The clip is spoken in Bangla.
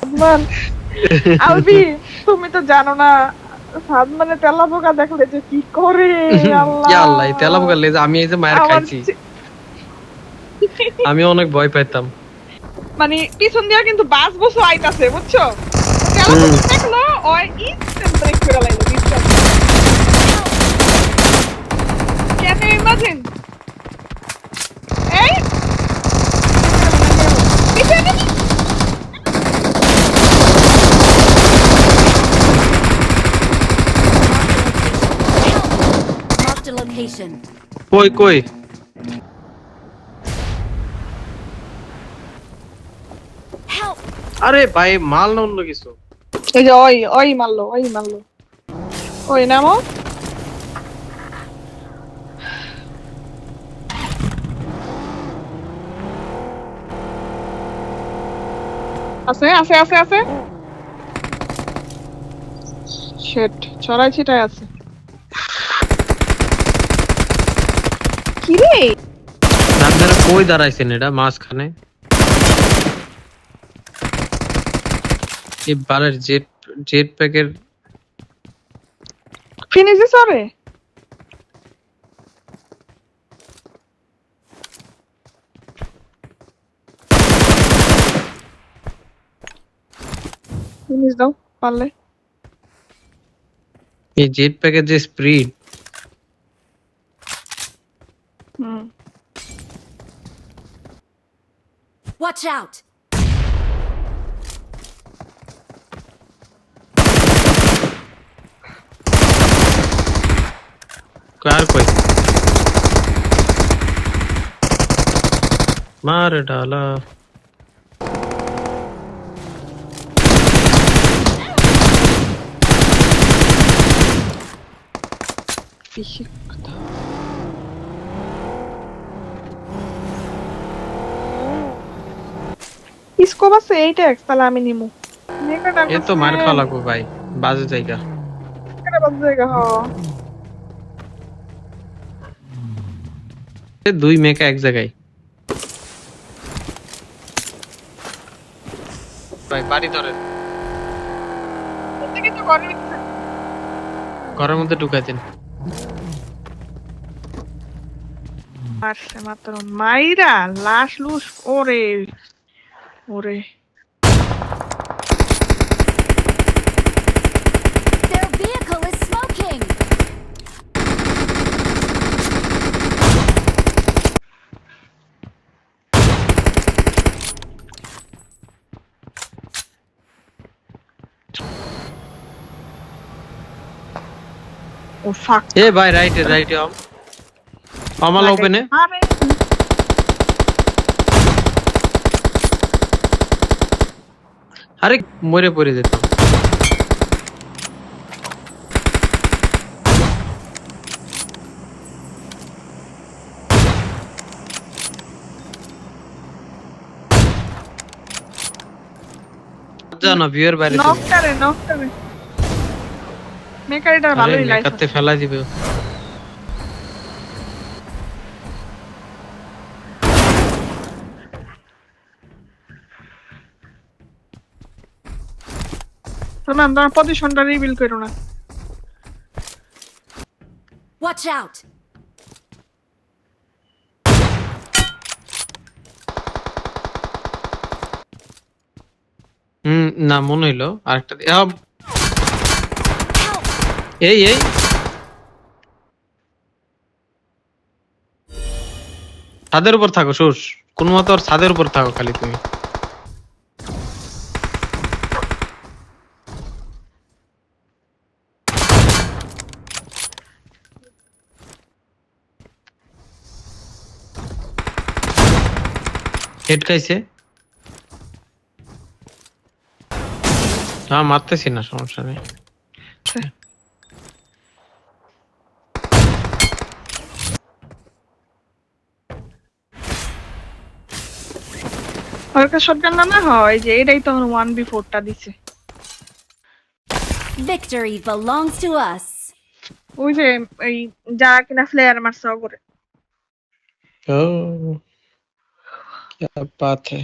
সাদমান, আলবি, তুমি তো জানো না সাদমানে তেলাপোকা দেখলে যে কি করে। আল্লাহ, ইয়া আল্লাহ, এই তেলাপোকা লেজ আমি এই যে মায়ের আমার খাইছি, আমি অনেক ভয় পাইতাম। মানে পিছন দিয়া কিন্তু বাস বসে আইতাছে, বুঝছো? হুম। তেলাপোকা দেখলো, ওই ইনস্ট্যান্ট ব্রেক করে লাইলো, ইনস্ট্যান্ট। Can you imagine? এই পিছনে Marked a location. কই কই? Help! আরে ভাই, মাল না অন্য কিছু? এই যে ওই ওই মারলো, ওই মারলো, ওই নামো। আছে আছে আছে আছে। শিট, ছড়াই ছিটাই আছে। কি রে? আপনারা কই দাঁড়াইছেন এটা মাঝখানে? এই বালের জেট জেট প্যাকের। ফিনিশ হবে। ফিনিশ দাও পারলে। এই জেট প্যাকের যে স্পিড, হুম। Watch out! কার কই? मार डाला। পিছে কথা। স্কোপ আছে এইটা, তাহলে আমি নিমু। মেকাটার ये तो কাছে मार खा लगो भाई, बाजू जाएगा। মেকাটা বাদ জায়গা হ। ये দুই মেকা এক জায়গায়। ভাই বাড়ি ধরেন, এটা কিন্তু ঘরের ভিতরে। ঘরের মধ্যে ঢুকাই দেন। মারছে মাত্র মাইরা লাশ লুস। ওরে ওরে, Their vehicle is smoking! ও ফাক। ए भाई राइट है, राइट है। हम हमारा ओपन है। আরে अरे मरे पड़े देता हूँ। जाना व्यूअर বাইরে নক থেকে। করে, নক করে। মেকারিটার আরে ভালোই লাইফ মেকাতে আছে। ফেলা দিবে। শোনা, তোমার পজিশনটা রিভিল করো না। Watch out! না মনে হইলো আরেকটা Help! এই এই ছাদের উপর থাকো সুস, কোন মতে ওর ছাদের উপর থাকো খালি তুমি। হেড খাইছে। হ্যাঁ মারতেছি না, সমস্যা নেই। ওর কাছে শটগান না হয় যে এটাই তো 1v4টা দিছে। Victory belongs to us! ওই যে এই যা কিনা ফ্লেয়ার মারছে করে। ओ क्या बात है।